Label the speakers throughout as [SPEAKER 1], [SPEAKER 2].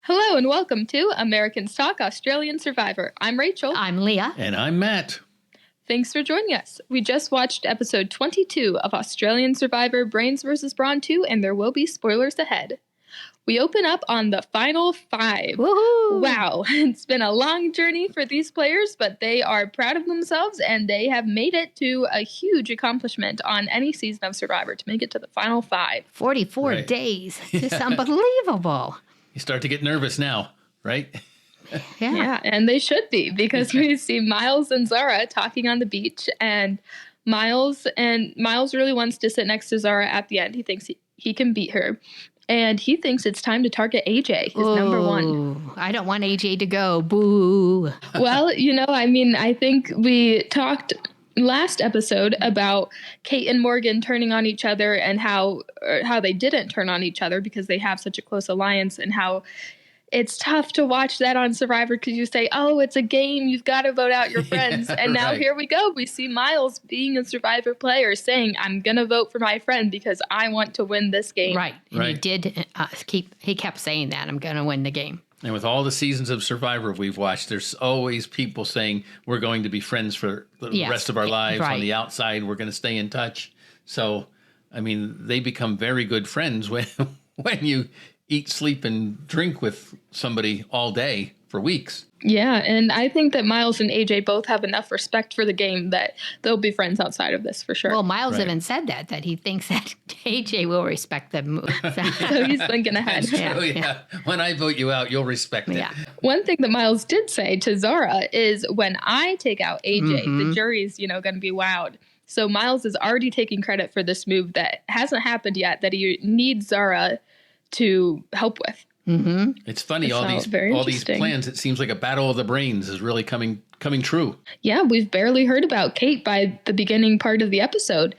[SPEAKER 1] Hello and welcome to Americans Talk Australian Survivor. I'm Rachel.
[SPEAKER 2] I'm Leah.
[SPEAKER 3] And I'm Matt.
[SPEAKER 1] Thanks for joining us. We just watched episode 22 of Australian Survivor Brains vs. Brawn 2, and there will be spoilers ahead. We open up on the final 5.
[SPEAKER 2] Woohoo!
[SPEAKER 1] Wow, it's been a long journey for these players, but they are proud of themselves and they have made it to a huge accomplishment on any season of Survivor to make it to the final 5.
[SPEAKER 2] 44
[SPEAKER 3] Right.
[SPEAKER 2] days. Just unbelievable.
[SPEAKER 3] You start to get nervous now, right?
[SPEAKER 1] Yeah, and they should be because we see Miles and Zahra talking on the beach, and Miles really wants to sit next to Zahra at the end. He thinks he can beat her, and he thinks it's time to target AJ, his number one.
[SPEAKER 2] I don't want AJ to go. Boo.
[SPEAKER 1] Well, I think we talked last episode about Kate and Morgan turning on each other and how they didn't turn on each other because they have such a close alliance, and how it's tough to watch that on Survivor because you say, oh, it's a game, you've got to vote out your friends. And now Here we go. We see Miles being a Survivor player saying, I'm going to vote for my friend because I want to win this game.
[SPEAKER 2] Right. And he did he kept saying that, I'm going to win the game.
[SPEAKER 3] And with all the seasons of Survivor we've watched, there's always people saying we're going to be friends for the rest of our lives.
[SPEAKER 2] Right.
[SPEAKER 3] On the outside, we're going to stay in touch. So, they become very good friends when you eat, sleep, and drink with somebody all day for weeks.
[SPEAKER 1] Yeah, and I think that Miles and AJ both have enough respect for the game that they'll be friends outside of this for sure.
[SPEAKER 2] Well, Miles even said that he thinks that AJ will respect them.
[SPEAKER 1] So he's thinking ahead.
[SPEAKER 3] That's true, yeah. When I vote you out, you'll respect it.
[SPEAKER 2] Yeah.
[SPEAKER 1] One thing that Miles did say to Zahra is, when I take out AJ, the jury's, going to be wowed. So Miles is already taking credit for this move that hasn't happened yet, that he needs Zahra to help with.
[SPEAKER 2] Mm-hmm.
[SPEAKER 3] It's funny, all these plans, it seems like a battle of the brains is really coming true.
[SPEAKER 1] Yeah, we've barely heard about Kate by the beginning part of the episode.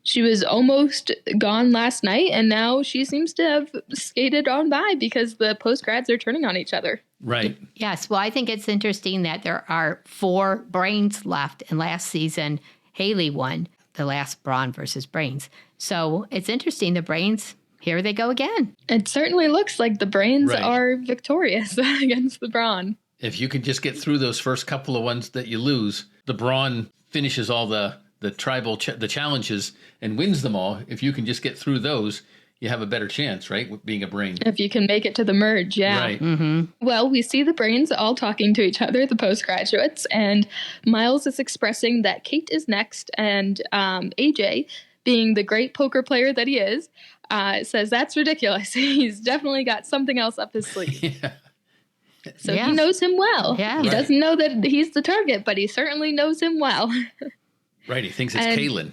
[SPEAKER 1] She was almost gone last night, and now she seems to have skated on by because the post-grads are turning on each other.
[SPEAKER 3] Right.
[SPEAKER 2] Yes, well, I think it's interesting that there are 4 brains left, and last season, Haley won the last Brawn versus Brains. So it's interesting, the brains, here they go again.
[SPEAKER 1] It certainly looks like the brains are victorious against the Brawn.
[SPEAKER 3] If you can just get through those first couple of ones that you lose, the Brawn finishes all the tribal the challenges and wins them all. If you can just get through those, you have a better chance, right, with being a brain.
[SPEAKER 1] If you can make it to the merge, yeah.
[SPEAKER 3] Right.
[SPEAKER 2] Mm-hmm.
[SPEAKER 1] Well, we see the brains all talking to each other, the postgraduates, and Miles is expressing that Kate is next, and AJ, being the great poker player that he is, says that's ridiculous. He's definitely got something else up his sleeve.
[SPEAKER 3] Yeah.
[SPEAKER 1] So he knows him well.
[SPEAKER 2] Yeah.
[SPEAKER 1] He doesn't know that he's the target, but he certainly knows him well.
[SPEAKER 3] Right. He thinks it's Kaylin.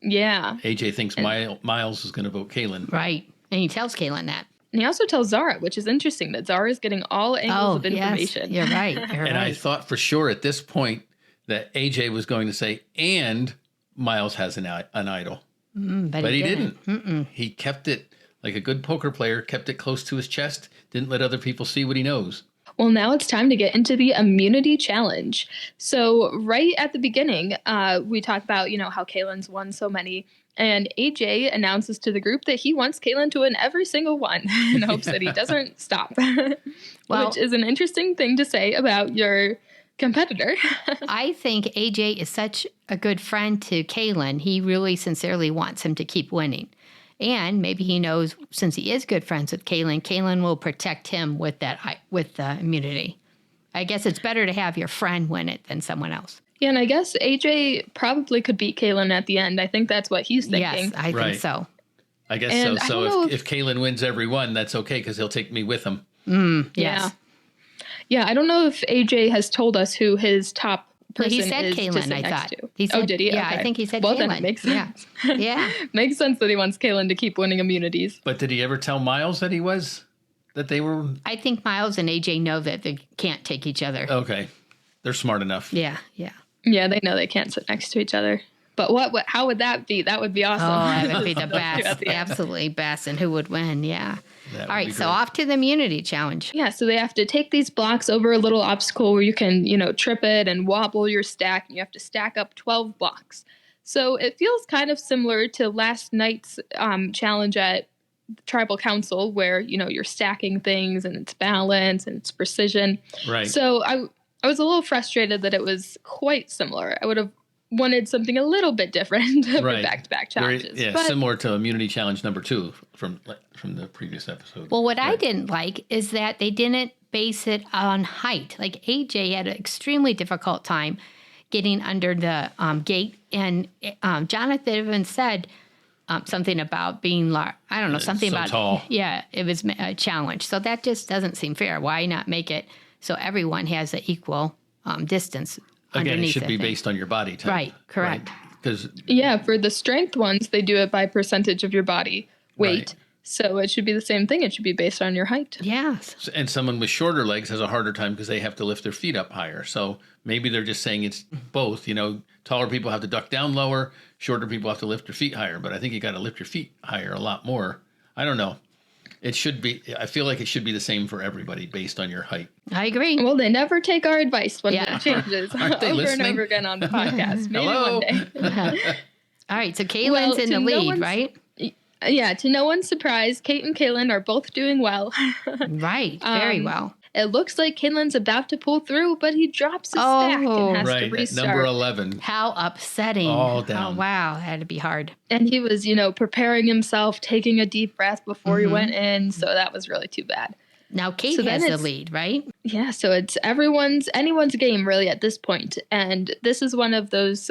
[SPEAKER 1] Yeah.
[SPEAKER 3] AJ thinks Miles is going to vote Kaylin.
[SPEAKER 2] Right. And he tells Kaylin that.
[SPEAKER 1] And he also tells Zahra, which is interesting, that Zahra is getting all angles of information.
[SPEAKER 2] Yes. You're right.
[SPEAKER 3] And I thought for sure at this point that AJ was going to say, and Miles has an idol.
[SPEAKER 2] But
[SPEAKER 3] he didn't.
[SPEAKER 2] Mm-mm.
[SPEAKER 3] He kept it like a good poker player, kept it close to his chest, didn't let other people see what he knows.
[SPEAKER 1] Well, now it's time to get into the immunity challenge. So right at the beginning, we talk about, how Kaylin's won so many. And AJ announces to the group that he wants Kaylin to win every single one in hopes that he doesn't stop. Which is an interesting thing to say about your competitor.
[SPEAKER 2] I think AJ is such a good friend to Kaylin. He really sincerely wants him to keep winning. And maybe he knows, since he is good friends with Kaylin will protect him with the immunity. I guess it's better to have your friend win it than someone else.
[SPEAKER 1] Yeah, and I guess AJ probably could beat Kaylin at the end. I think that's what he's thinking.
[SPEAKER 2] Yes, I think so.
[SPEAKER 3] I guess
[SPEAKER 1] and
[SPEAKER 3] so. So if Kaylin wins every one, that's okay because he'll take me with him.
[SPEAKER 2] Yes.
[SPEAKER 1] Yeah, I don't know if AJ has told us who his top person
[SPEAKER 2] he said
[SPEAKER 1] is
[SPEAKER 2] Kaylin,
[SPEAKER 1] to sit
[SPEAKER 2] I
[SPEAKER 1] next
[SPEAKER 2] thought.
[SPEAKER 1] to.
[SPEAKER 2] He said,
[SPEAKER 1] did he?
[SPEAKER 2] Yeah,
[SPEAKER 1] Okay.
[SPEAKER 2] I think he said
[SPEAKER 1] Well,
[SPEAKER 2] Kaylin.
[SPEAKER 1] then it makes sense.
[SPEAKER 2] Yeah.
[SPEAKER 1] Makes sense that he wants Kaylin to keep winning immunities.
[SPEAKER 3] But did he ever tell Miles that they were?
[SPEAKER 2] I think Miles and AJ know that they can't take each other.
[SPEAKER 3] Okay. They're smart enough.
[SPEAKER 2] Yeah.
[SPEAKER 1] Yeah, they know they can't sit next to each other. But how would that be? That would be awesome.
[SPEAKER 2] Oh, that would be the best. Absolutely best. And who would win? Yeah. All right. So off to the immunity challenge.
[SPEAKER 1] Yeah. So they have to take these blocks over a little obstacle where you can, trip it and wobble your stack. And you have to stack up 12 blocks. So it feels kind of similar to last night's challenge at tribal council where, you're stacking things and it's balance and it's precision.
[SPEAKER 3] Right.
[SPEAKER 1] So I was a little frustrated that it was quite similar. I would have wanted something a little bit different for back-to-back challenges.
[SPEAKER 3] Similar to Immunity Challenge number 2 from the previous episode.
[SPEAKER 2] Well, what I didn't like is that they didn't base it on height. Like AJ had an extremely difficult time getting under the gate, and Jonathan even said something about being large. I don't know, something
[SPEAKER 3] so
[SPEAKER 2] about
[SPEAKER 3] tall.
[SPEAKER 2] Yeah, it was a challenge. So that just doesn't seem fair. Why not make it so everyone has an equal distance?
[SPEAKER 3] Again, it should be based on your body type.
[SPEAKER 2] Right, correct.
[SPEAKER 3] Because
[SPEAKER 1] for the strength ones, they do it by percentage of your body weight.
[SPEAKER 3] Right.
[SPEAKER 1] So it should be the same thing. It should be based on your height.
[SPEAKER 2] Yes.
[SPEAKER 3] And someone with shorter legs has a harder time because they have to lift their feet up higher. So maybe they're just saying it's both. Taller people have to duck down lower, shorter people have to lift their feet higher. But I think you got to lift your feet higher a lot more. I don't know. It should be. I feel like it should be the same for everybody based on your height.
[SPEAKER 2] I agree.
[SPEAKER 1] Well, they never take our advice when it changes
[SPEAKER 3] Aren't they
[SPEAKER 1] over
[SPEAKER 3] listening?
[SPEAKER 1] and over again on the podcast. Maybe
[SPEAKER 3] Hello?
[SPEAKER 1] one day.
[SPEAKER 2] All right, so Kaylin's in the lead, right?
[SPEAKER 1] Yeah, to no one's surprise, Kate and Kaylin are both doing well.
[SPEAKER 2] Right, very well.
[SPEAKER 1] It looks like Kaylin's about to pull through, but he drops his stack and has to
[SPEAKER 3] Right, at
[SPEAKER 1] restart.
[SPEAKER 3] number 11.
[SPEAKER 2] How upsetting.
[SPEAKER 3] All down.
[SPEAKER 2] Oh, wow, that had to be hard.
[SPEAKER 1] And he was, preparing himself, taking a deep breath before he went in, so that was really too bad.
[SPEAKER 2] Now Kate
[SPEAKER 1] So
[SPEAKER 2] has
[SPEAKER 1] then
[SPEAKER 2] the lead, right?
[SPEAKER 1] Yeah, so it's anyone's game really at this point. And this is one of those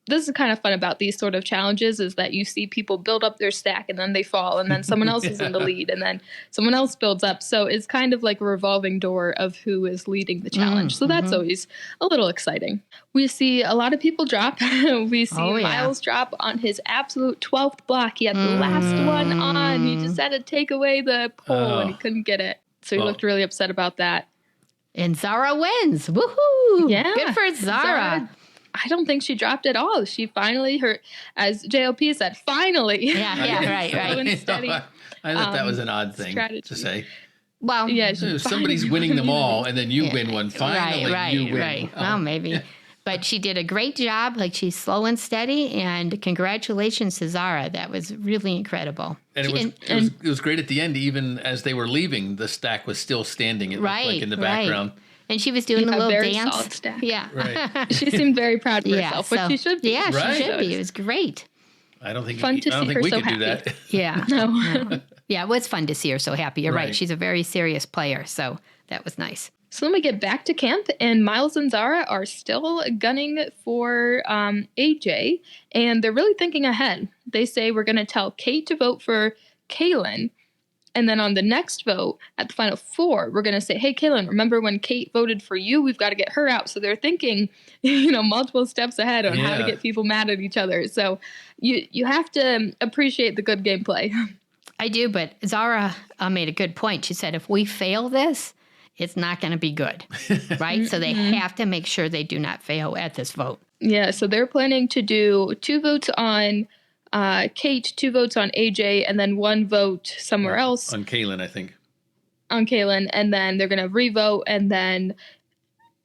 [SPEAKER 1] this is kind of fun about these sort of challenges, is that you see people build up their stack and then they fall, and then someone else is in the lead, and then someone else builds up. So it's kind of like a revolving door of who is leading the challenge. So that's always a little exciting. We see a lot of people drop. We see Miles drop on his absolute 12th block. He had the last one on. He just had to take away the pole and he couldn't get it. So he looked really upset about that.
[SPEAKER 2] And Zahra wins. Woohoo!
[SPEAKER 1] Yeah.
[SPEAKER 2] Good for Zahra.
[SPEAKER 1] I don't think she dropped at all. She finally, as JLP said, finally.
[SPEAKER 2] Yeah, right.
[SPEAKER 1] Slow and steady.
[SPEAKER 3] I thought that was an odd thing to say.
[SPEAKER 2] Well,
[SPEAKER 3] If somebody's winning them all, and then you win one. Finally, you win.
[SPEAKER 2] Right. Well, maybe. But she did a great job. Like, she's slow and steady. And congratulations to Zahra. That was really incredible.
[SPEAKER 3] And it was great at the end. Even as they were leaving, the stack was still standing. It looked like in the background.
[SPEAKER 2] And she was doing a little
[SPEAKER 1] very
[SPEAKER 2] dance.
[SPEAKER 1] solid stack.
[SPEAKER 2] Yeah.
[SPEAKER 3] Right.
[SPEAKER 1] She seemed very proud of herself, which she should be.
[SPEAKER 2] Yeah,
[SPEAKER 3] Right.
[SPEAKER 2] she should be. It was great.
[SPEAKER 3] I don't think
[SPEAKER 1] Fun to see her
[SPEAKER 3] we
[SPEAKER 1] so
[SPEAKER 3] could do
[SPEAKER 1] happy.
[SPEAKER 3] that.
[SPEAKER 2] Yeah.
[SPEAKER 1] No.
[SPEAKER 2] Yeah, it was fun to see her so happy. You're right.
[SPEAKER 3] Right.
[SPEAKER 2] She's a very serious player. So that was nice.
[SPEAKER 1] So then we get back to camp, and Miles and Zahra are still gunning for AJ, and they're really thinking ahead. They say, we're going to tell Kate to vote for Kaylin, and then on the next vote, at the final 4, we're going to say, hey, Kaylin, remember when Kate voted for you? We've got to get her out. So they're thinking, multiple steps ahead on how to get people mad at each other. So you have to appreciate the good gameplay.
[SPEAKER 2] I do, but Zahra made a good point. She said, if we fail this, it's not going to be good, right? So they have to make sure they do not fail at this vote.
[SPEAKER 1] Yeah, so they're planning to do 2 votes on Kate, 2 votes on AJ, and then 1 vote somewhere else.
[SPEAKER 3] On Kaylin, I think.
[SPEAKER 1] On Kaylin, and then they're going to re-vote, and then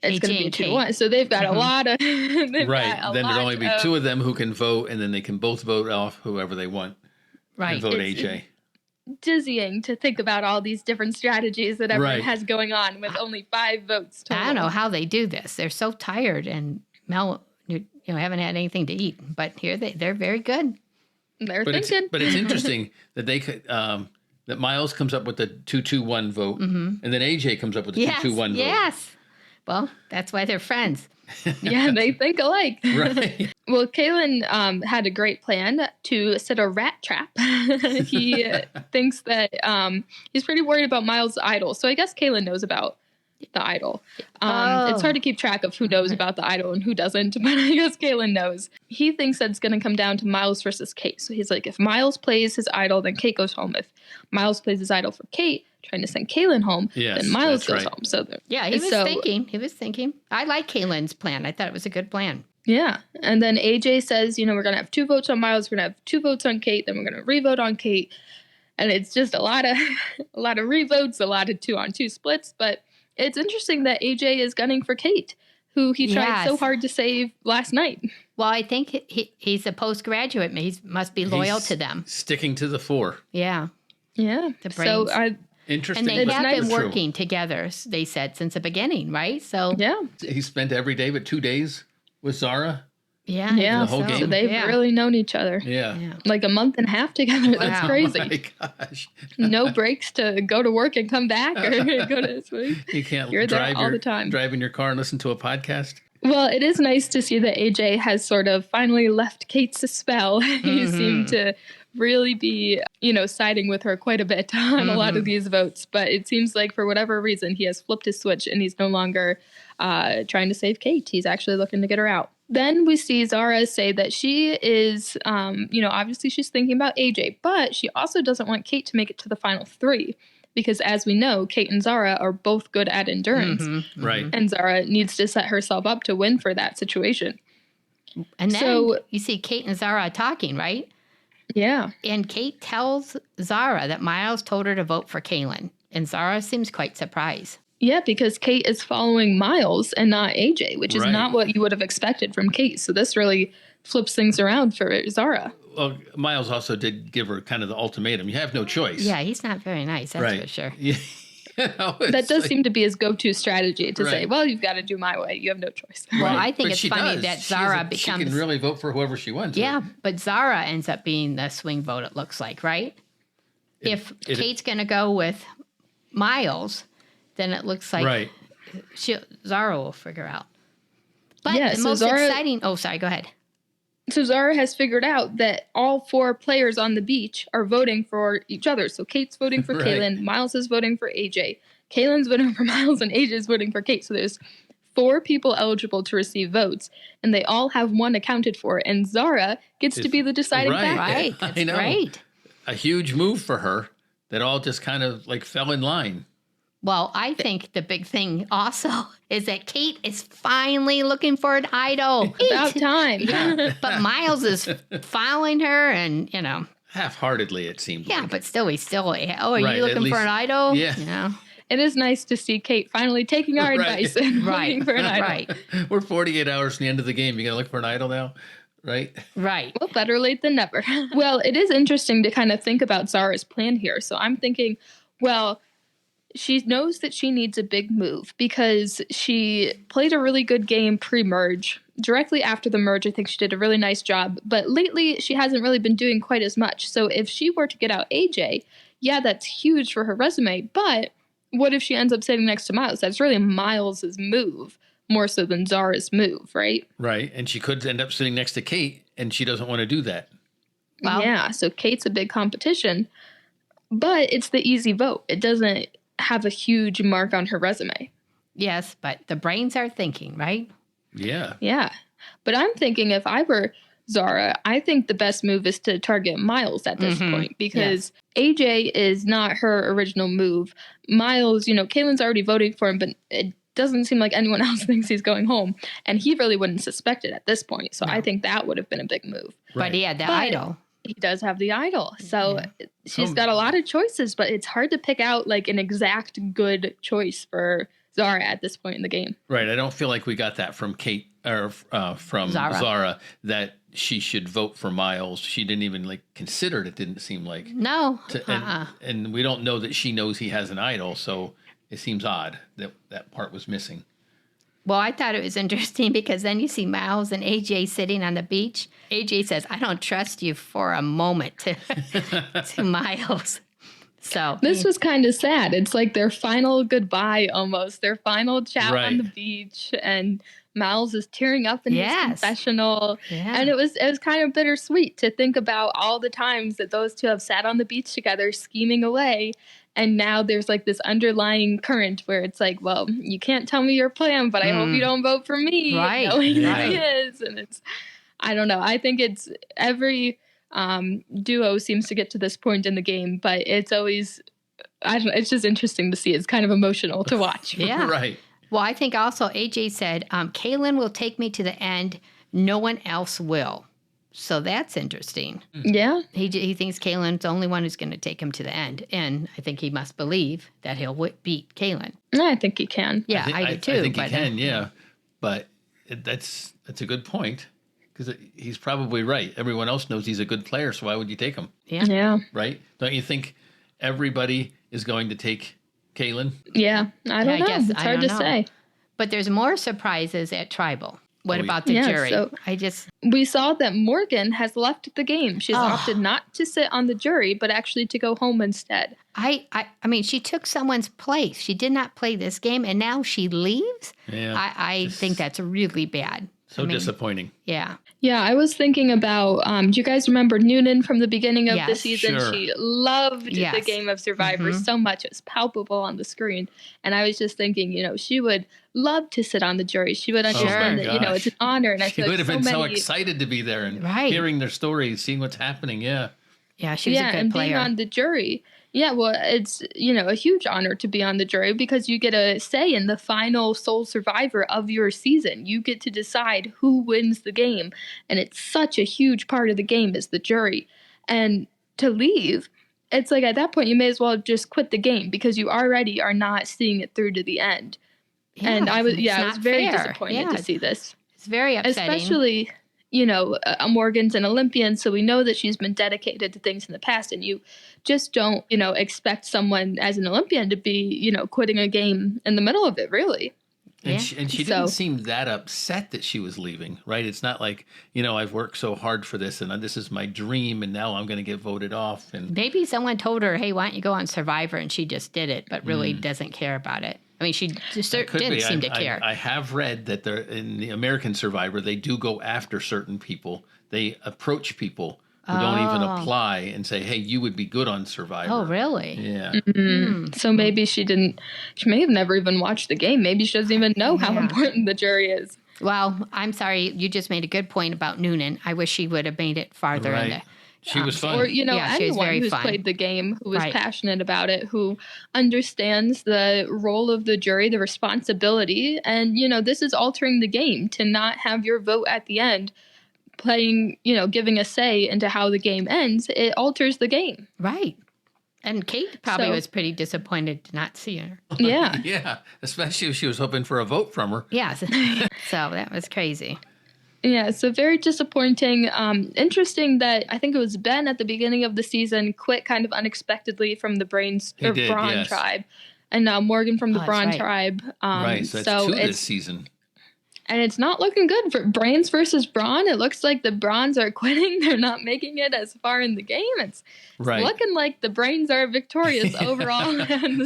[SPEAKER 1] it's going to be 2-1. So they've got a lot of...
[SPEAKER 3] Right, then there'd only be 2 of them who can vote, and then they can both vote off whoever they want.
[SPEAKER 2] Right.
[SPEAKER 3] And vote AJ.
[SPEAKER 1] Dizzying to think about all these different strategies that everyone has going on with only 5 votes total.
[SPEAKER 2] I don't know how they do this. They're so tired and haven't had anything to eat. But here they're very good.
[SPEAKER 1] They're thinking.
[SPEAKER 3] But it's interesting that they could that Miles comes up with the 2-2-1 vote, and then AJ comes up with the 2-2-1 vote.
[SPEAKER 2] Yes. Well, that's why they're friends.
[SPEAKER 1] Yeah, they think alike.
[SPEAKER 3] Right.
[SPEAKER 1] Well, Kaylin had a great plan to set a rat trap. He thinks that he's pretty worried about Miles' idol. So I guess Kaylin knows about the idol. It's hard to keep track of who knows about the idol and who doesn't, but I guess Kaylin knows. He thinks that it's going to come down to Miles versus Kate. So he's like, if Miles plays his idol, then Kate goes home. If Miles plays his idol for Kate, trying to send Kaylin home, then Miles goes home. So
[SPEAKER 2] He was thinking. I like Kaylin's plan. I thought it was a good plan.
[SPEAKER 1] Yeah. And then AJ says, we're going to have 2 votes on Miles, we're going to have 2 votes on Kate, then we're going to re-vote on Kate. And it's just a lot of re-votes, a lot of 2-on-2 splits, but it's interesting that AJ is gunning for Kate, who he tried so hard to save last night.
[SPEAKER 2] Well, I think he's a postgraduate. He must be loyal to them.
[SPEAKER 3] Sticking to the 4.
[SPEAKER 2] Yeah.
[SPEAKER 1] Yeah.
[SPEAKER 2] The
[SPEAKER 1] So
[SPEAKER 2] brains.
[SPEAKER 3] Interesting,
[SPEAKER 2] And they
[SPEAKER 3] but
[SPEAKER 2] have been
[SPEAKER 3] true.
[SPEAKER 2] working together, they said, since the beginning, right? So,
[SPEAKER 1] yeah.
[SPEAKER 3] He spent every day but 2 days with Zahra.
[SPEAKER 2] yeah.
[SPEAKER 1] Yeah.
[SPEAKER 3] The whole
[SPEAKER 2] so.
[SPEAKER 3] game?
[SPEAKER 1] So they've
[SPEAKER 2] Yeah.
[SPEAKER 1] really known each other.
[SPEAKER 3] Yeah.
[SPEAKER 2] Yeah.
[SPEAKER 1] Like a month and a half together. That's
[SPEAKER 2] Wow.
[SPEAKER 1] crazy.
[SPEAKER 3] Oh my gosh.
[SPEAKER 1] No breaks to go to work and come back or go to swim.
[SPEAKER 3] You can't
[SPEAKER 1] You're there
[SPEAKER 3] drive
[SPEAKER 1] all the time.
[SPEAKER 3] drive in your car and listen to a podcast.
[SPEAKER 1] Well, it is nice to see that AJ has sort of finally left Kate's spell. He seemed to really be, siding with her quite a bit on a lot of these votes. But it seems like for whatever reason, he has flipped his switch and he's no longer trying to save Kate. He's actually looking to get her out. Then we see Zahra say that she is, obviously she's thinking about AJ, but she also doesn't want Kate to make it to the final 3. Because as we know, Kate and Zahra are both good at endurance.
[SPEAKER 3] Right.
[SPEAKER 1] And Zahra needs to set herself up to win for that situation.
[SPEAKER 2] And then
[SPEAKER 1] So-
[SPEAKER 2] you see Kate and Zahra talking, right?
[SPEAKER 1] Yeah.
[SPEAKER 2] And Kate tells Zahra that Miles told her to vote for Kaylin. And Zahra seems quite surprised.
[SPEAKER 1] Yeah, because Kate is following Miles and not AJ, which is
[SPEAKER 3] Right.
[SPEAKER 1] not what you would have expected from Kate. So this really flips things around for Zahra.
[SPEAKER 3] Well, Miles also did give her kind of the ultimatum. You have no choice.
[SPEAKER 2] Yeah, he's not very nice, that's
[SPEAKER 3] Right.
[SPEAKER 2] for sure.
[SPEAKER 3] Yeah.
[SPEAKER 1] That does seem to be his go-to strategy to say,
[SPEAKER 3] Right.
[SPEAKER 1] well, you've got to do my way. You have no choice.
[SPEAKER 2] Well, I think
[SPEAKER 3] But
[SPEAKER 2] it's
[SPEAKER 3] she
[SPEAKER 2] funny
[SPEAKER 3] does.
[SPEAKER 2] that
[SPEAKER 3] She
[SPEAKER 2] Zahra
[SPEAKER 3] She
[SPEAKER 2] becomes...
[SPEAKER 3] can really vote for whoever she wants.
[SPEAKER 2] Yeah, but Zahra ends up being the swing vote, it looks like, right? If
[SPEAKER 3] it-
[SPEAKER 2] Kate's going to go with Miles, then it looks like
[SPEAKER 3] Right.
[SPEAKER 2] Zahra will figure out. But
[SPEAKER 1] Yeah,
[SPEAKER 2] the
[SPEAKER 1] so
[SPEAKER 2] most
[SPEAKER 1] Zahra-
[SPEAKER 2] exciting... Oh, sorry, go ahead.
[SPEAKER 1] So Zahra has figured out that all 4 players on the beach are voting for each other. So Kate's voting for
[SPEAKER 3] Right.
[SPEAKER 1] Kaylin, Miles is voting for AJ, Kaylin's voting for Miles, and AJ's voting for Kate. So there's 4 people eligible to receive votes, and they all have one accounted for. And Zahra gets to be the deciding
[SPEAKER 3] Right.
[SPEAKER 1] factor.
[SPEAKER 2] Right,
[SPEAKER 3] I
[SPEAKER 2] that's
[SPEAKER 3] know.
[SPEAKER 2] great.
[SPEAKER 3] A huge move for her that all just kind of like fell in line.
[SPEAKER 2] Well, I think the big thing also is that Kate is finally looking for an idol.
[SPEAKER 1] About time.
[SPEAKER 2] Yeah, but Miles is following her and,
[SPEAKER 3] Half-heartedly, it seemed
[SPEAKER 2] yeah,
[SPEAKER 3] like.
[SPEAKER 2] but still, he's still, oh, are
[SPEAKER 3] Right,
[SPEAKER 2] you
[SPEAKER 3] at
[SPEAKER 2] looking for
[SPEAKER 3] least-
[SPEAKER 2] an idol?
[SPEAKER 3] yeah.
[SPEAKER 2] You know?
[SPEAKER 1] It is nice to see Kate finally taking our
[SPEAKER 3] Right.
[SPEAKER 1] advice and
[SPEAKER 2] Right,
[SPEAKER 1] looking for an idol.
[SPEAKER 2] right,
[SPEAKER 3] We're 48 hours from the end of the game. You got to look for an idol now, right?
[SPEAKER 2] right.
[SPEAKER 1] Well, better late than never. Well, it is interesting to kind of think about Zara's plan here. So I'm thinking, well, she knows that she needs a big move because she played a really good game pre-merge. Directly after the merge, I think she did a really nice job. But lately, she hasn't really been doing quite as much. So if she were to get out AJ, yeah, that's huge for her resume. But what if she ends up sitting next to Miles? That's really Miles's move more so than Zara's move, right?
[SPEAKER 3] Right. And she could end up sitting next to Kate, and she doesn't want to do that.
[SPEAKER 2] Well,
[SPEAKER 1] Yeah, so Kate's a big competition, but it's the easy vote. It doesn't have a huge mark on her resume.
[SPEAKER 2] yes, but the brains are thinking, right?
[SPEAKER 3] Yeah.
[SPEAKER 1] Yeah, but I'm thinking if I were Zahra, I think the best move is to target Miles at this point because AJ is not her original move. Miles, Kaylin's already voting for him, but it doesn't seem like anyone else thinks he's going home, and he really wouldn't suspect it at this point. So I think that would have been a big move.
[SPEAKER 2] But he had the
[SPEAKER 1] But-
[SPEAKER 2] idol.
[SPEAKER 1] He does have the idol. So she's got a lot of choices, but it's hard to pick out like an exact good choice for Zahra at this point in the game.
[SPEAKER 3] Right. I don't feel like we got that from Kate or from
[SPEAKER 2] Zahra.
[SPEAKER 3] Zahra that she should vote for Miles. She didn't even consider it didn't seem like.
[SPEAKER 2] No.
[SPEAKER 3] And we don't know that she knows he has an idol, so it seems odd that that part was missing.
[SPEAKER 2] Well, I thought it was interesting because then you see Miles and AJ sitting on the beach. AJ says, I don't trust you for a moment to Miles. So
[SPEAKER 1] This was kind of sad. It's like their final goodbye almost, their final chat
[SPEAKER 3] Right.
[SPEAKER 1] on the beach, and Miles is tearing up in his
[SPEAKER 2] Yes.
[SPEAKER 1] confessional.
[SPEAKER 2] Yeah.
[SPEAKER 1] And it was kind of bittersweet to think about all the times that those two have sat on the beach together scheming away. And now there's like this underlying current where it's like, well, you can't tell me your plan, but I hope you don't vote for me.
[SPEAKER 2] Right.
[SPEAKER 1] Knowing who
[SPEAKER 3] Yeah.
[SPEAKER 1] he is. And it's, I don't know. I think it's every duo seems to get to this point in the game, but it's always, I don't know, it's just interesting to see. It's kind of emotional to watch.
[SPEAKER 2] yeah.
[SPEAKER 3] Right.
[SPEAKER 2] Well, I think also AJ said, Kaylin will take me to the end. No one else will. So that's interesting.
[SPEAKER 1] Yeah.
[SPEAKER 2] He thinks Kaylin's the only one who's going to take him to the end. And I think he must believe that he'll beat Kaylin.
[SPEAKER 1] I think he can.
[SPEAKER 2] Yeah, I do too.
[SPEAKER 3] I think
[SPEAKER 2] but,
[SPEAKER 3] he can, yeah. But that's a good point because he's probably right. Everyone else knows he's a good player, so why would you take him,
[SPEAKER 2] Yeah.
[SPEAKER 1] Yeah.
[SPEAKER 3] right? Don't you think everybody is going to take Kaylin?
[SPEAKER 1] Yeah, I don't know. It's hard to say.
[SPEAKER 2] But there's more surprises at Tribal. What about the jury?
[SPEAKER 1] So we saw that Morgan has left the game. She's opted not to sit on the jury, but actually to go home instead.
[SPEAKER 2] I mean, she took someone's place. She did not play this game, and now she leaves?
[SPEAKER 3] Yeah.
[SPEAKER 2] I think that's really bad.
[SPEAKER 3] So disappointing.
[SPEAKER 2] Yeah.
[SPEAKER 1] Yeah, I was thinking about, do you guys remember Noonan from the beginning of the season?
[SPEAKER 3] Sure.
[SPEAKER 1] She loved the game of Survivor so much. It was palpable on the screen. And I was just thinking, she would love to sit on the jury. She would understand that, it's an honor. And I feel
[SPEAKER 3] she would
[SPEAKER 1] like
[SPEAKER 3] have been so excited to be there and hearing their stories, seeing what's happening. Yeah.
[SPEAKER 2] Yeah, she was a good player.
[SPEAKER 1] Being on the jury. Yeah, well, it's, a huge honor to be on the jury because you get a say in the final sole survivor of your season. You get to decide who wins the game. And it's such a huge part of the game is the jury. And to leave, it's like at that point, you may as well just quit the game because you already are not seeing it through to the end. Yeah, and I was very disappointed to see this.
[SPEAKER 2] It's very upsetting.
[SPEAKER 1] Especially, Morgan's an Olympian, so we know that she's been dedicated to things in the past, and you just don't, expect someone as an Olympian to be, quitting a game in the middle of it, really.
[SPEAKER 3] And she didn't seem that upset that she was leaving, right? It's not like, I've worked so hard for this and this is my dream and now I'm going to get voted off. And
[SPEAKER 2] maybe someone told her, hey, why don't you go on Survivor? And she just did it, but really doesn't care about it. I mean, she just didn't seem to care.
[SPEAKER 3] I have read that in the American Survivor, they do go after certain people. They approach people who don't even apply and say, hey, you would be good on Survivor.
[SPEAKER 2] Oh, really?
[SPEAKER 3] Yeah.
[SPEAKER 1] So maybe she may have never even watched the game. Maybe she doesn't even know how important the jury is.
[SPEAKER 2] Well, I'm sorry. You just made a good point about Noonan. I wish she would have made it farther in the...
[SPEAKER 3] She was fun.
[SPEAKER 1] Or, anyone who's played the game, who is passionate about it, who understands the role of the jury, the responsibility. And, this is altering the game to not have your vote at the end playing, giving a say into how the game ends. It alters the game.
[SPEAKER 2] Right. And Kate probably was pretty disappointed to not see her.
[SPEAKER 1] Yeah.
[SPEAKER 3] Yeah. Especially if she was hoping for a vote from her.
[SPEAKER 2] Yeah. So that was crazy.
[SPEAKER 1] Yeah, so very disappointing. Interesting that I think it was Ben at the beginning of the season quit kind of unexpectedly from the Brawn tribe, and now Morgan from the Brawn tribe.
[SPEAKER 3] Right, so that's two this season.
[SPEAKER 1] And it's not looking good for Brains versus Brawn. It looks like the Brawns are quitting. They're not making it as far in the game. It's looking like the Brains are victorious overall.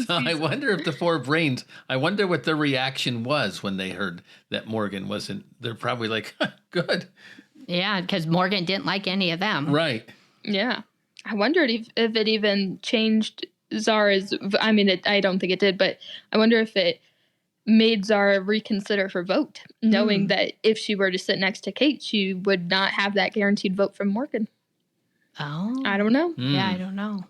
[SPEAKER 3] So I wonder if the four Brains, I wonder what their reaction was when they heard that Morgan wasn't. They're probably like, good.
[SPEAKER 2] Yeah, because Morgan didn't like any of them.
[SPEAKER 3] Right.
[SPEAKER 1] Yeah. I wondered if it even changed Zahra's. I mean, I don't think it did, but I wonder if it made Zahra reconsider her vote, knowing that if she were to sit next to Kate, she would not have that guaranteed vote from Morgan.
[SPEAKER 2] Oh.
[SPEAKER 1] I don't know.
[SPEAKER 2] Yeah, I don't know.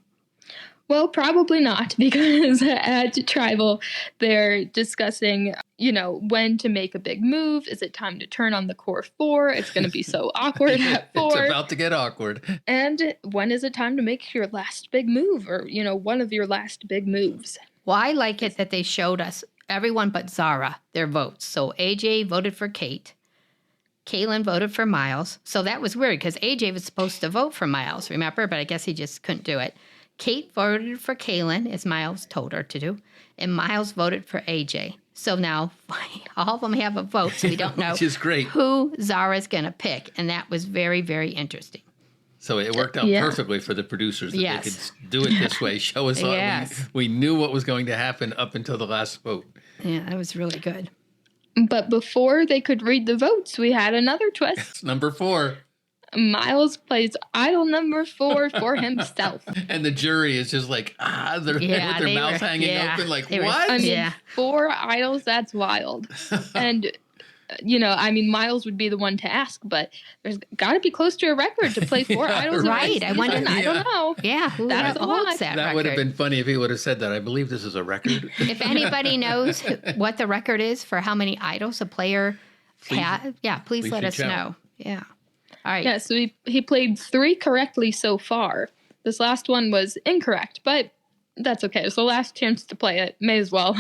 [SPEAKER 1] Well, probably not, because at Tribal, they're discussing, when to make a big move. Is it time to turn on the core four? It's going to be so awkward at 4.
[SPEAKER 3] It's about to get awkward.
[SPEAKER 1] And when is it time to make your last big move or, one of your last big moves?
[SPEAKER 2] Well, I like it that they showed us everyone but Zahra, their votes. So AJ voted for Kate. Kaylin voted for Miles. So that was weird because AJ was supposed to vote for Miles, remember? But I guess he just couldn't do it. Kate voted for Kaylin, as Miles told her to do. And Miles voted for AJ. So now all of them have a vote, so we don't know
[SPEAKER 3] Which is great.
[SPEAKER 2] who Zahra's going to pick. And that was very, very interesting.
[SPEAKER 3] So it worked out perfectly for the producers that they could do it this way, show us all. We knew what was going to happen up until the last vote.
[SPEAKER 2] Yeah, that was really good.
[SPEAKER 1] But before they could read the votes, we had another twist.
[SPEAKER 3] Number 4.
[SPEAKER 1] Miles plays idol number 4 for himself.
[SPEAKER 3] And the jury is just like, they're with their mouths hanging open, like, what?
[SPEAKER 1] 4 idols, that's wild. And Miles would be the one to ask, but there's got to be close to a record to play 4 idols.
[SPEAKER 2] Right. I wonder.
[SPEAKER 1] I don't know.
[SPEAKER 2] Yeah. Who
[SPEAKER 1] that
[SPEAKER 2] holds that record?
[SPEAKER 3] Would have been funny if he would have said that. I believe this is a record.
[SPEAKER 2] If anybody knows what the record is for how many idols a player had, please let us know. Yeah. All right.
[SPEAKER 1] Yeah. So he played 3 correctly so far. This last one was incorrect, but that's okay. It's the last chance to play it. May as well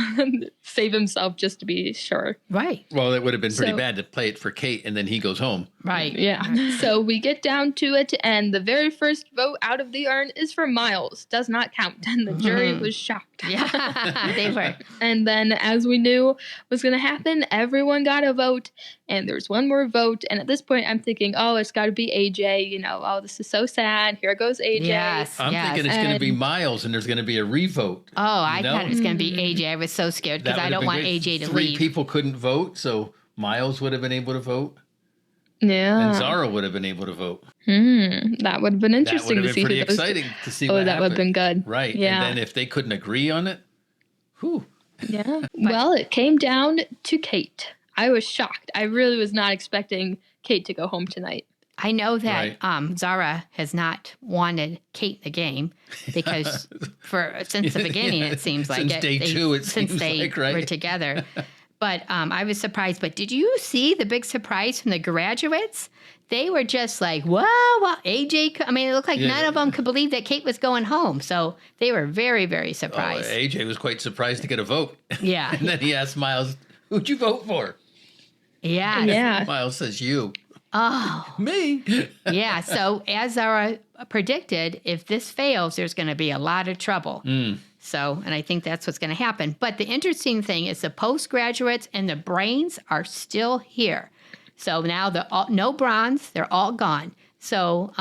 [SPEAKER 1] save himself just to be sure.
[SPEAKER 2] Right.
[SPEAKER 3] Well, it would have been pretty
[SPEAKER 1] So-
[SPEAKER 3] bad to play it for Kate and then he goes home.
[SPEAKER 2] Right.
[SPEAKER 1] Yeah. So we get down to it, and the very first vote out of the urn is for Miles. Does not count. And the jury was shocked.
[SPEAKER 2] Yeah, they were.
[SPEAKER 1] And then, as we knew was going to happen, everyone got a vote, and there's one more vote. And at this point, I'm thinking, oh, it's got to be AJ. You know, oh, this is so sad. Here goes AJ.
[SPEAKER 2] Yes.
[SPEAKER 3] I'm thinking it's going to be Miles and there's going to be a revote.
[SPEAKER 2] Oh, I
[SPEAKER 3] You know?
[SPEAKER 2] thought it was going to be AJ. I was so scared because
[SPEAKER 3] That
[SPEAKER 2] I
[SPEAKER 3] would have
[SPEAKER 2] don't
[SPEAKER 3] been
[SPEAKER 2] want
[SPEAKER 3] great.
[SPEAKER 2] AJ to
[SPEAKER 3] Three
[SPEAKER 2] leave.
[SPEAKER 3] people couldn't vote, so Miles would have been able to vote.
[SPEAKER 1] Yeah.
[SPEAKER 3] And Zahra would have been able to vote.
[SPEAKER 1] That would have been
[SPEAKER 3] That would
[SPEAKER 1] interesting
[SPEAKER 3] have
[SPEAKER 1] to
[SPEAKER 3] been
[SPEAKER 1] see.
[SPEAKER 3] pretty
[SPEAKER 1] who those
[SPEAKER 3] exciting to see
[SPEAKER 1] Oh,
[SPEAKER 3] what
[SPEAKER 1] that would have been
[SPEAKER 3] happened.
[SPEAKER 1] good.
[SPEAKER 3] Right.
[SPEAKER 1] Yeah.
[SPEAKER 3] And then if they couldn't agree on it, whew.
[SPEAKER 1] Yeah. Well, it came down to Kate. I was shocked. I really was not expecting Kate to go home tonight.
[SPEAKER 2] I know that
[SPEAKER 3] Right.
[SPEAKER 2] Zahra has not wanted Kate in the game because since the beginning,
[SPEAKER 3] Yeah,
[SPEAKER 2] it seems like
[SPEAKER 3] since day two, it
[SPEAKER 2] since
[SPEAKER 3] seems
[SPEAKER 2] they
[SPEAKER 3] like, right?
[SPEAKER 2] were together. But I was surprised. But did you see the big surprise from the graduates? They were just like, wow, well, AJ, I mean, it looked like
[SPEAKER 3] Yeah.
[SPEAKER 2] none of them could believe that Kate was going home. So they were very, very
[SPEAKER 3] Oh,
[SPEAKER 2] surprised.
[SPEAKER 3] AJ was quite surprised to get a vote.
[SPEAKER 2] Yeah.
[SPEAKER 3] And then he asked Miles, who'd you vote for?
[SPEAKER 2] Yeah.
[SPEAKER 1] Yeah.
[SPEAKER 3] Miles says, you.
[SPEAKER 2] Oh,
[SPEAKER 3] Me.
[SPEAKER 2] yeah. So as Zahra predicted, if this fails, there's going to be a lot of trouble. So, and I think that's what's going to happen. But the interesting thing is the postgraduates and the brains are still here. So now no bronze, they're all gone. So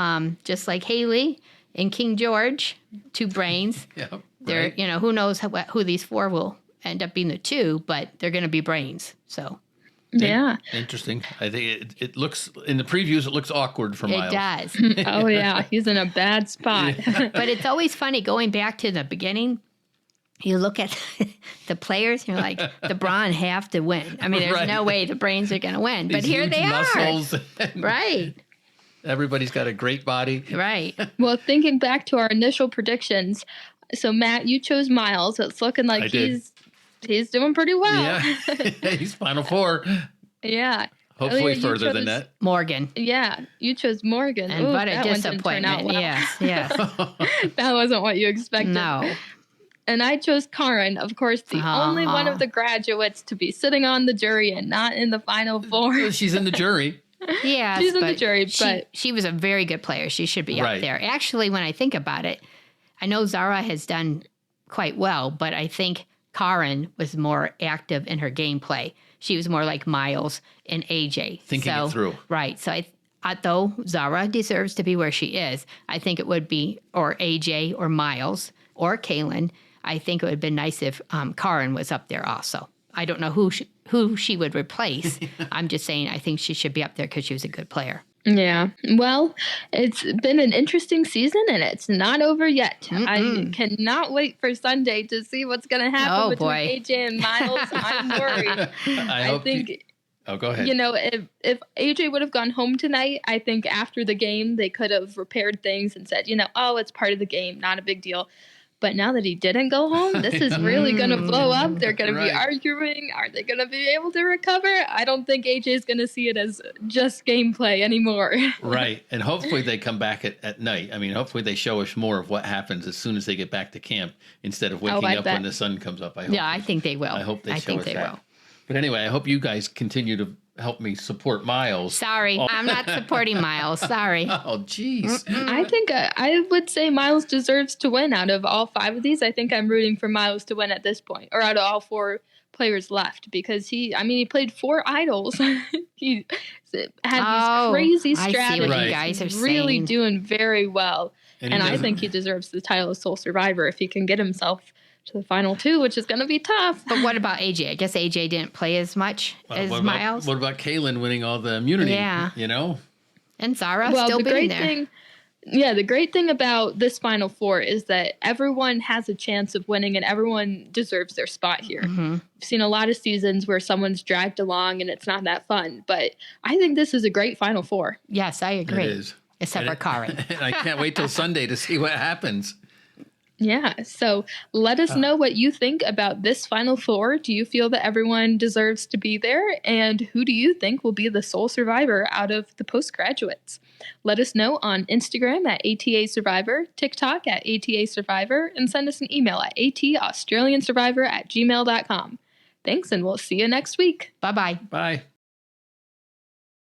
[SPEAKER 2] just like Haley and King George, 2 brains,
[SPEAKER 3] Yeah.
[SPEAKER 2] they're,
[SPEAKER 3] right.
[SPEAKER 2] you know, who knows who these 4 will end up being the 2, but they're going to be brains. So
[SPEAKER 1] Yeah.
[SPEAKER 3] Interesting. I think it looks, in the previews, it looks awkward for Miles.
[SPEAKER 2] it does.
[SPEAKER 1] Oh, yeah. He's in a bad spot.
[SPEAKER 2] But it's always funny going back to the beginning. You look at the players, and you're like, the Brawn have to win. I mean, there's
[SPEAKER 3] Right.
[SPEAKER 2] no way the Brains are going to win. But
[SPEAKER 3] These
[SPEAKER 2] here
[SPEAKER 3] huge
[SPEAKER 2] they
[SPEAKER 3] muscles.
[SPEAKER 2] are. Right.
[SPEAKER 3] Everybody's got a great body.
[SPEAKER 2] Right.
[SPEAKER 1] Well, thinking back to our initial predictions, so Matt, you chose Miles. It's looking
[SPEAKER 3] I
[SPEAKER 1] like
[SPEAKER 3] did.
[SPEAKER 1] he's doing pretty well.
[SPEAKER 3] Yeah. He's Final Four.
[SPEAKER 1] Yeah.
[SPEAKER 3] Hopefully
[SPEAKER 1] Leah, you
[SPEAKER 3] further than
[SPEAKER 1] chose-
[SPEAKER 3] that.
[SPEAKER 2] Morgan.
[SPEAKER 1] Yeah, you chose Morgan.
[SPEAKER 2] And
[SPEAKER 1] Ooh,
[SPEAKER 2] what a
[SPEAKER 1] that one didn't turn out
[SPEAKER 2] disappointment.
[SPEAKER 1] well.
[SPEAKER 2] Yes.
[SPEAKER 1] That wasn't what you expected.
[SPEAKER 2] No.
[SPEAKER 1] And I chose Karen, of course, the only one of the graduates to be sitting on the jury and not in the Final Four.
[SPEAKER 3] She's in the jury.
[SPEAKER 2] Yes,
[SPEAKER 1] She's in the
[SPEAKER 2] but
[SPEAKER 1] jury, but-
[SPEAKER 2] she was a very good player. She should be up
[SPEAKER 3] Right.
[SPEAKER 2] there. Actually, when I think about it, I know Zahra has done quite well, but I think Karen was more active in her gameplay. She was more like Miles and AJ.
[SPEAKER 3] Thinking it through.
[SPEAKER 2] Right. So though Zahra deserves to be where she is, I think it would be, or AJ or Miles or Kaylin. I think it would have been nice if Karen was up there also. I don't know who she would replace. I'm just saying I think she should be up there because she was a good player.
[SPEAKER 1] Yeah. Well, it's been an interesting season and it's not over yet. I cannot wait for Sunday to see what's going to happen
[SPEAKER 2] Oh,
[SPEAKER 1] between
[SPEAKER 2] boy.
[SPEAKER 1] AJ and Miles. I'm worried.
[SPEAKER 3] I
[SPEAKER 1] I
[SPEAKER 3] hope
[SPEAKER 1] think,
[SPEAKER 3] oh, go ahead.
[SPEAKER 1] you know, if AJ would have gone home tonight, I think after the game they could have repaired things and said, you know, oh, it's part of the game, not a big deal. But now that he didn't go home, this is really going to blow up. They're going to be
[SPEAKER 3] Right.
[SPEAKER 1] arguing. Are they going to be able to recover? I don't think AJ is going to see it as just gameplay anymore.
[SPEAKER 3] Right. And hopefully they come back at night. I mean, hopefully they show us more of what happens as soon as they get back to camp instead of waking
[SPEAKER 1] I
[SPEAKER 3] up
[SPEAKER 1] bet.
[SPEAKER 3] when the sun comes up. I hope.
[SPEAKER 2] Yeah, I think they will.
[SPEAKER 3] I hope they show
[SPEAKER 2] think
[SPEAKER 3] us
[SPEAKER 2] they
[SPEAKER 3] that.
[SPEAKER 2] will.
[SPEAKER 3] But anyway, I hope you guys continue to help me support Miles.
[SPEAKER 2] Sorry, I'm not supporting Miles. Sorry.
[SPEAKER 3] Oh, jeez.
[SPEAKER 1] I think I would say Miles deserves to win out of all 5 of these. I think I'm rooting for Miles to win at this point, or out of all 4 players left, because he played 4 idols. He had these crazy
[SPEAKER 2] I see
[SPEAKER 1] strategies.
[SPEAKER 2] what
[SPEAKER 3] Right.
[SPEAKER 2] you guys are
[SPEAKER 1] Really
[SPEAKER 2] saying.
[SPEAKER 1] doing very well.
[SPEAKER 3] And
[SPEAKER 1] And
[SPEAKER 3] he
[SPEAKER 1] I
[SPEAKER 3] doesn't-
[SPEAKER 1] think he deserves the title of Sole Survivor if he can get himself to the final 2, which is going to be tough.
[SPEAKER 2] But what about AJ? I guess AJ didn't play as much as
[SPEAKER 3] what
[SPEAKER 2] Miles.
[SPEAKER 3] What about Kaylin winning all the immunity?
[SPEAKER 2] Yeah.
[SPEAKER 3] You know?
[SPEAKER 2] And Zahra
[SPEAKER 1] Well,
[SPEAKER 2] still
[SPEAKER 1] the
[SPEAKER 2] being
[SPEAKER 1] great
[SPEAKER 2] there.
[SPEAKER 1] thing, the great thing about this Final Four is that everyone has a chance of winning and everyone deserves their spot here.
[SPEAKER 2] Mm-hmm.
[SPEAKER 1] I've seen a lot of seasons where someone's dragged along and it's not that fun, but I think this is a great Final Four.
[SPEAKER 2] Yes, I agree.
[SPEAKER 3] It is.
[SPEAKER 2] Except for Karen.
[SPEAKER 3] And I can't wait till Sunday to see what happens.
[SPEAKER 1] Yeah, so let us know what you think about this Final Four. Do you feel that everyone deserves to be there? And who do you think will be the sole survivor out of the postgraduates? Let us know on Instagram at ATA Survivor, TikTok at ATA Survivor, and send us an email at ataustraliansurvivor@gmail.com. Thanks, and we'll see you next week.
[SPEAKER 2] Bye-bye.
[SPEAKER 3] Bye.